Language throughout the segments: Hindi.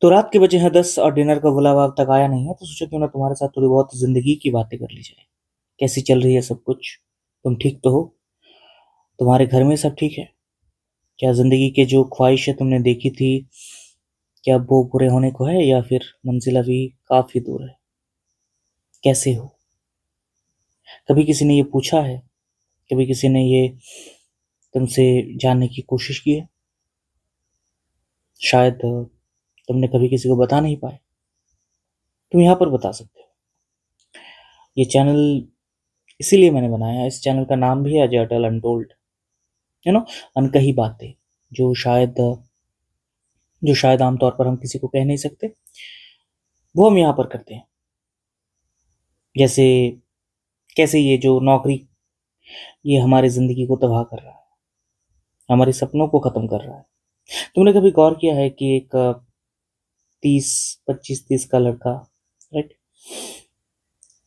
तो रात के बजे हैं 10 और डिनर का बुलावा अब तक आया नहीं है, तो सोचा क्यों ना तुम्हारे साथ थोड़ी बहुत जिंदगी की बातें कर ली जाए। कैसी चल रही है सब कुछ? तुम ठीक तो हो? तुम्हारे घर में सब ठीक है? क्या जिंदगी के जो ख्वाहिशें तुमने देखी थी, क्या वो पूरे होने को है या फिर मंजिल अभी काफी दूर है? कैसे हो? कभी किसी ने ये पूछा है? कभी किसी ने ये तुमसे जानने की कोशिश की है? शायद तुमने कभी किसी को बता नहीं पाए। तुम यहाँ पर बता सकते हो। ये चैनल इसीलिए मैंने बनाया है। इस चैनल का नाम भी है अजय अटल अनटोल्ड। नो, अनकही बातें, जो शायद जो शायद आमतौर पर हम किसी को कह नहीं सकते, वो हम यहाँ पर करते हैं। जैसे कैसे ये जो नौकरी, ये हमारी जिंदगी को तबाह कर रहा है, हमारे सपनों को खत्म कर रहा है। तुमने कभी गौर किया है कि एक 30 25 30 का लड़का, राइट,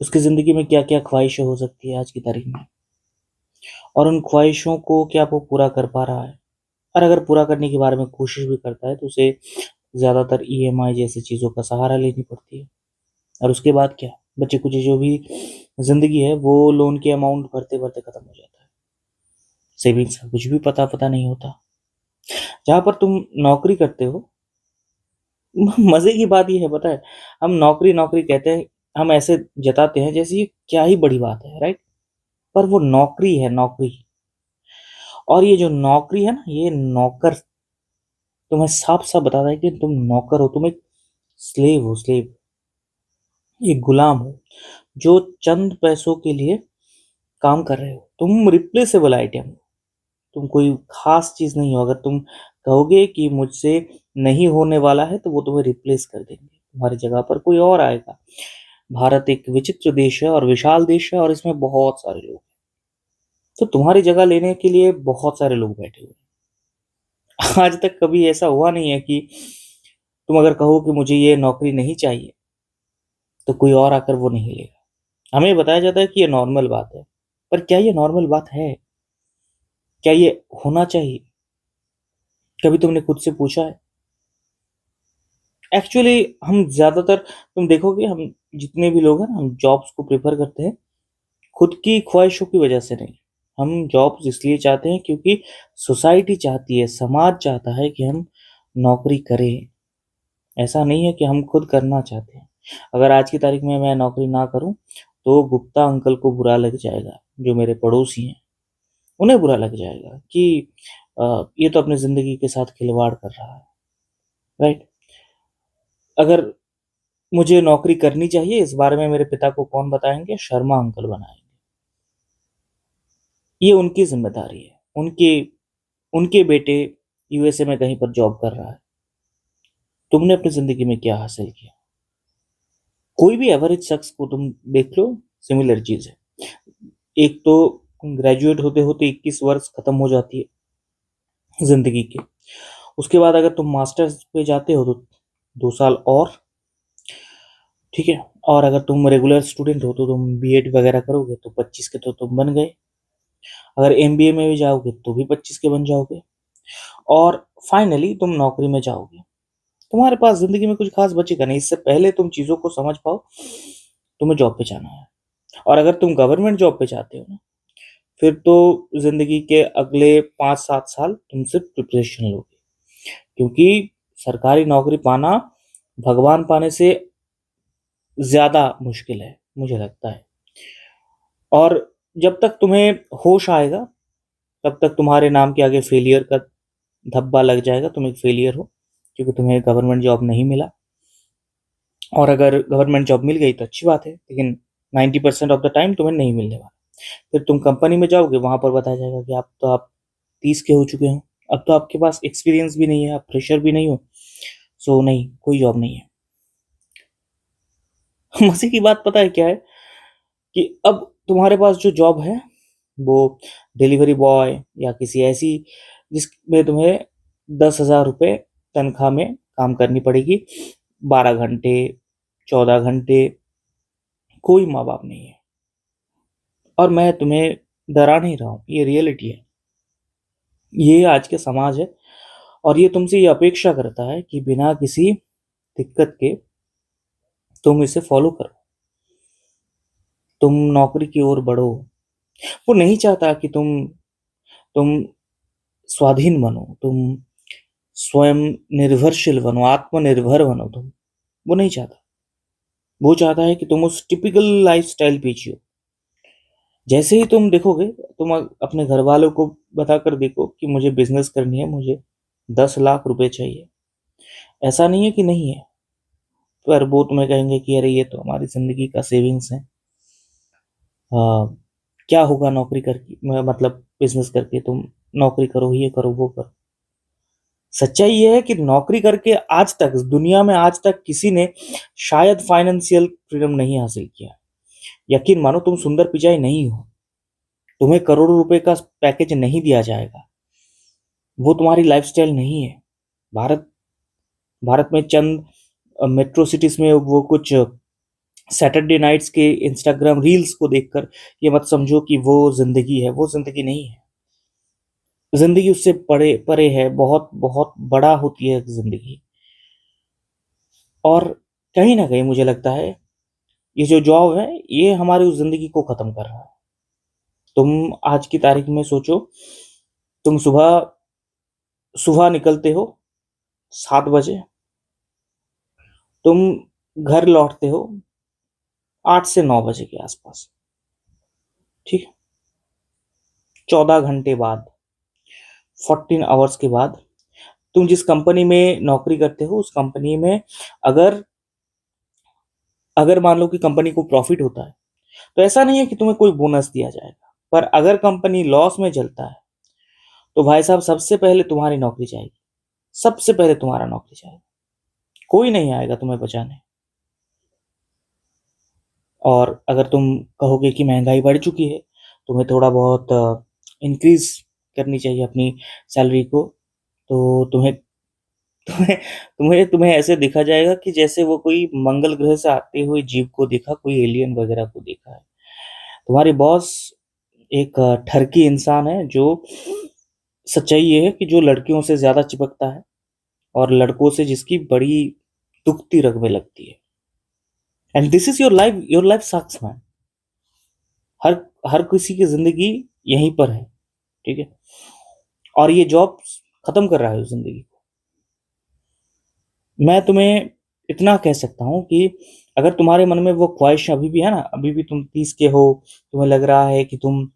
उसकी जिंदगी में क्या क्या ख्वाहिशें हो सकती है आज की तारीख में, और उन ख्वाहिशों को क्या वो पूरा कर पा रहा है? और अगर पूरा करने के बारे में कोशिश भी करता है तो उसे ज्यादातर ईएमआई जैसी चीजों का सहारा लेनी पड़ती है। और उसके बाद क्या, बच्चे कुछ जो भी जिंदगी है वो लोन के अमाउंट भरते भरते खत्म हो जाता है। सेविंग्स का कुछ भी पता पता नहीं होता। जहां पर तुम नौकरी करते हो, मजे की बात ये है, पता है, हम नौकरी नौकरी कहते हैं, हम ऐसे जताते हैं जैसे ये क्या ही बड़ी बात है, राइट? पर वो नौकरी है, नौकरी। और ये जो नौकरी है ना, ये नौकर, तुम्हें साफ साफ बताता है कि तुम नौकर हो, तुम एक स्लेव हो, स्लेव, एक गुलाम हो, जो चंद पैसों के लिए काम कर रहे हो। तुम रिप्लेसेबल आइटम हो, तुम कोई खास चीज नहीं हो। अगर तुम कहोगे कि मुझसे नहीं होने वाला है, तो वो तुम्हें रिप्लेस कर देंगे, तुम्हारी जगह पर कोई और आएगा। भारत एक विचित्र देश है और विशाल देश है, और इसमें बहुत सारे लोग हैं। तो तुम्हारी जगह लेने के लिए बहुत सारे लोग बैठे हुए हैं। आज तक कभी ऐसा हुआ नहीं है कि तुम अगर कहो कि मुझे ये नौकरी नहीं चाहिए, तो कोई और आकर वो नहीं लेगा। हमें बताया जाता है कि ये नॉर्मल बात है, पर क्या ये नॉर्मल बात है? क्या ये होना चाहिए? कभी तुमने खुद से पूछा है? एक्चुअली हम ज्यादातर, तुम देखोगे, हम जितने भी लोग हैं ना, हम जॉब्स को प्रेफर करते हैं खुद की ख्वाहिशों की वजह से नहीं। हम जॉब्स इसलिए चाहते हैं क्योंकि सोसाइटी चाहती है, समाज चाहता है कि हम नौकरी करें। ऐसा नहीं है कि हम खुद करना चाहते हैं। अगर आज की तारीख में मैं नौकरी ना करूं, तो गुप्ता अंकल को बुरा लग जाएगा, जो मेरे पड़ोसी हैं, उन्हें बुरा लग जाएगा कि ये तो अपनी जिंदगी के साथ खिलवाड़ कर रहा है, राइट? अगर मुझे नौकरी करनी चाहिए, इस बारे में मेरे पिता को कौन बताएंगे? शर्मा अंकल बनाएंगे। ये उनकी जिम्मेदारी है। उनके उनके बेटे यूएसए में कहीं पर जॉब कर रहा है। तुमने अपनी जिंदगी में क्या हासिल किया? कोई भी एवरेज शख्स को तुम देख लो, सिमिलर चीज है। एक तो ग्रेजुएट होते होते 21 वर्ष खत्म हो जाती है जिंदगी के। उसके बाद अगर तुम मास्टर्स पे जाते हो तो 2 साल और, ठीक है। और अगर तुम रेगुलर स्टूडेंट हो तो तुम बीएड वगैरह करोगे तो 25 के तो तुम बन गए। अगर एमबीए में भी जाओगे तो भी 25 के बन जाओगे। और फाइनली तुम नौकरी में जाओगे, तुम्हारे पास जिंदगी में कुछ खास बचेगा नहीं। इससे पहले तुम चीजों को समझ पाओ, तुम्हें जॉब पे जाना है। और अगर तुम गवर्नमेंट जॉब पे चाहते हो ना, फिर तो जिंदगी के अगले 5 7 साल तुम सिर्फ प्रिपरेशन लोगे, क्योंकि सरकारी नौकरी पाना भगवान पाने से ज्यादा मुश्किल है, मुझे लगता है। और जब तक तुम्हें होश आएगा, तब तक तुम्हारे नाम के आगे फेलियर का धब्बा लग जाएगा। तुम एक फेलियर हो, क्योंकि तुम्हें गवर्नमेंट जॉब नहीं मिला। और अगर गवर्नमेंट जॉब मिल गई तो अच्छी बात है, लेकिन 90% ऑफ द टाइम तुम्हें नहीं मिलने वाला। फिर तुम कंपनी में जाओगे, वहां पर बताया जाएगा कि आप 30 के हो चुके हो, अब तो आपके पास एक्सपीरियंस भी नहीं है, आप फ्रेशर भी नहीं हो, सो नहीं, कोई जॉब नहीं है। मजे की बात पता है क्या है? कि अब तुम्हारे पास जो जॉब है, वो डिलीवरी बॉय या किसी ऐसी जिसमें तुम्हें 10,000 रुपये तनख्वाह में काम करनी पड़ेगी, 12 घंटे, 14 घंटे। कोई माँ बाप नहीं है। और मैं तुम्हें डरा नहीं रहा हूँ, ये रियलिटी है, ये आज के समाज है। और ये तुमसे ये अपेक्षा करता है कि बिना किसी दिक्कत के तुम इसे फॉलो करो, तुम नौकरी की ओर बढ़ो। वो नहीं चाहता कि तुम स्वाधीन बनो, तुम स्वयं निर्भरशील बनो, आत्मनिर्भर बनो तुम। वो नहीं चाहता। वो चाहता है कि तुम उस टिपिकल लाइफस्टाइल पे जियो। जैसे ही तुम देखोगे, तुम अपने घर वालों को बताकर देखो कि मुझे बिजनेस करनी है, मुझे 10 लाख रुपए चाहिए। ऐसा नहीं है कि नहीं है, पर वो तुम्हें कहेंगे कि अरे ये तो हमारी जिंदगी का सेविंग्स है। क्या होगा नौकरी करके, मतलब बिजनेस करके, तुम नौकरी करो, ये करो, वो करो। सच्चाई ये है कि नौकरी करके आज तक दुनिया में, आज तक किसी ने शायद फाइनेंशियल फ्रीडम नहीं हासिल किया। यकीन मानो, तुम सुंदर पिचाई नहीं हो, तुम्हें करोड़ों रुपए का पैकेज नहीं दिया जाएगा, वो तुम्हारी लाइफस्टाइल नहीं है। भारत भारत में चंद मेट्रो सिटीज में वो कुछ सैटरडे नाइट्स के इंस्टाग्राम रील्स को देखकर ये मत समझो कि वो जिंदगी है। वो जिंदगी नहीं है। जिंदगी उससे परे परे है, बहुत बहुत बड़ा होती है जिंदगी। और कहीं ना कहीं मुझे लगता है ये जो जॉब है, ये हमारी उस जिंदगी को खत्म कर रहा है। तुम आज की तारीख में सोचो, तुम सुबह सुबह निकलते हो 7 बजे, तुम घर लौटते हो 8 से 9 बजे के आसपास। ठीक है, 14 घंटे बाद, 14 आवर्स के बाद, तुम जिस कंपनी में नौकरी करते हो उस कंपनी में, अगर अगर मान लो कि कंपनी को प्रॉफिट होता है, तो ऐसा नहीं है कि तुम्हें कोई बोनस दिया जाएगा। पर अगर कंपनी लॉस में चलता है, तो भाई साहब सबसे पहले तुम्हारी नौकरी जाएगी। सबसे पहले तुम्हारा नौकरी जाएगा, कोई नहीं आएगा तुम्हें बचाने। और अगर तुम कहोगे कि महंगाई बढ़ चुकी है, तुम्हें थोड़ा बहुत इंक्रीज करनी चाहिए अपनी सैलरी को, तो तुम्हें तुम्हें तुम्हें तुम्हें ऐसे दिखा जाएगा कि जैसे वो कोई मंगल ग्रह से आते हुए जीव को देखा, कोई एलियन वगैरह को देखा है। तुम्हारी बॉस एक ठरकी इंसान है, जो सच्चाई ये है कि जो लड़कियों से ज्यादा चिपकता है, और लड़कों से जिसकी बड़ी दुखती रग में लगती है। And this is your life sucks man. हर हर किसी की जिंदगी यहीं पर है। ठीक है, और ये जॉब खत्म कर रहा है उस जिंदगी को। मैं तुम्हें इतना कह सकता हूँ कि अगर तुम्हारे मन में वो ख्वाहिश अभी भी है ना, अभी भी तुम 30 के हो, तुम्हें लग रहा है कि तुम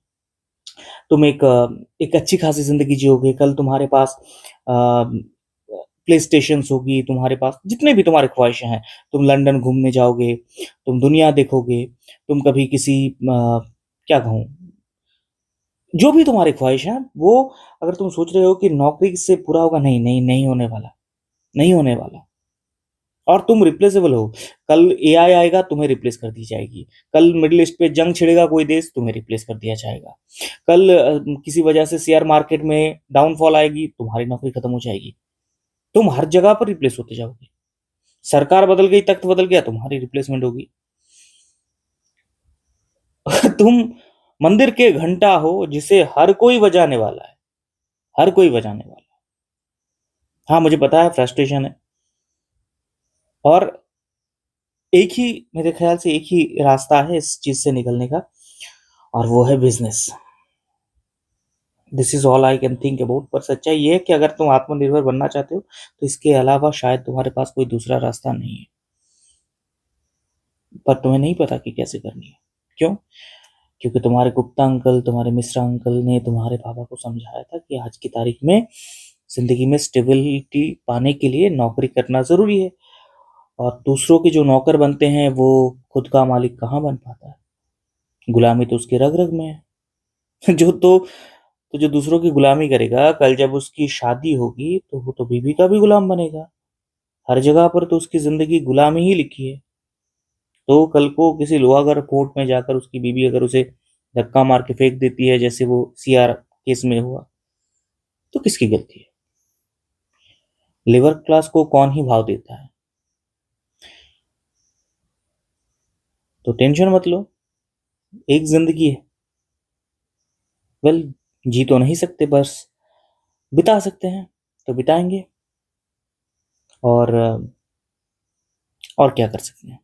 एक अच्छी खासी जिंदगी जियोगे, कल तुम्हारे पास प्ले स्टेशन होगी, तुम्हारे पास जितने भी तुम्हारे ख्वाहिशें हैं, तुम लंदन घूमने जाओगे, तुम दुनिया देखोगे, तुम कभी किसी क्या कहूँ, जो भी तुम्हारी ख्वाहिश है वो, अगर तुम सोच रहे हो कि नौकरी से पूरा होगा, नहीं नहीं, नहीं होने वाला, नहीं होने वाला। और तुम रिप्लेसेबल हो। कल एआई आएगा, तुम्हें रिप्लेस कर दी जाएगी। कल मिडिल ईस्ट पे जंग छिड़ेगा कोई देश, तुम्हें रिप्लेस कर दिया जाएगा। कल किसी वजह से शेयर मार्केट में डाउनफॉल आएगी, तुम्हारी नौकरी खत्म हो जाएगी। तुम हर जगह पर रिप्लेस होते जाओगे। सरकार बदल गई, तख्त बदल गया, तुम्हारी रिप्लेसमेंट होगी। तुम मंदिर के घंटा हो जिसे हर कोई बजाने वाला है, हर कोई बजाने वाला है। हाँ, मुझे पता है फ्रस्ट्रेशन है, और एक ही, मेरे ख्याल से एक ही रास्ता है इस चीज से निकलने का, और वो है business. This is all I can think about. पर सच्चाई ये है कि अगर तुम आत्मनिर्भर बनना चाहते हो, तो इसके अलावा शायद तुम्हारे पास कोई दूसरा रास्ता नहीं है। पर तुम्हें नहीं पता कि कैसे करनी है। क्यों? क्योंकि तुम्हारे गुप्ता अंकल, तुम्हारे मिश्रा अंकल ने तुम्हारे पापा को समझाया था कि आज की तारीख में जिंदगी में स्टेबिलिटी पाने के लिए नौकरी करना जरूरी है। और दूसरों के जो नौकर बनते हैं, वो खुद का मालिक कहाँ बन पाता है? गुलामी तो उसके रग रग में है। तो जो दूसरों की गुलामी करेगा, कल जब उसकी शादी होगी तो वो तो बीवी का भी गुलाम बनेगा। हर जगह पर तो उसकी जिंदगी गुलामी ही लिखी है। तो कल को किसी लोहागर कोर्ट में जाकर उसकी बीवी अगर उसे धक्का मार के फेंक देती है, जैसे वो सीआर केस में हुआ, तो किसकी गलती है? लेबर क्लास को कौन ही भाव देता है? तो टेंशन मत लो, एक जिंदगी है। वेल, जी तो नहीं सकते, बस बिता सकते हैं, तो बिताएंगे। और और क्या कर सकते हैं।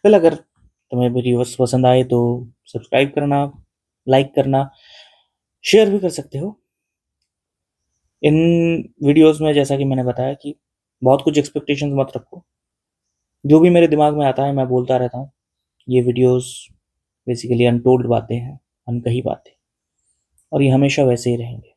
वेल, अगर तुम्हें वीडियोस पसंद आए तो सब्सक्राइब करना, लाइक करना, शेयर भी कर सकते हो। इन वीडियोस में जैसा कि मैंने बताया कि बहुत कुछ एक्सपेक्टेशंस मत रखो। जो भी मेरे दिमाग में आता है मैं बोलता रहता हूँ। ये वीडियोस बेसिकली अनटोल्ड बातें हैं, अनकही बातें, और ये हमेशा वैसे ही रहेंगे।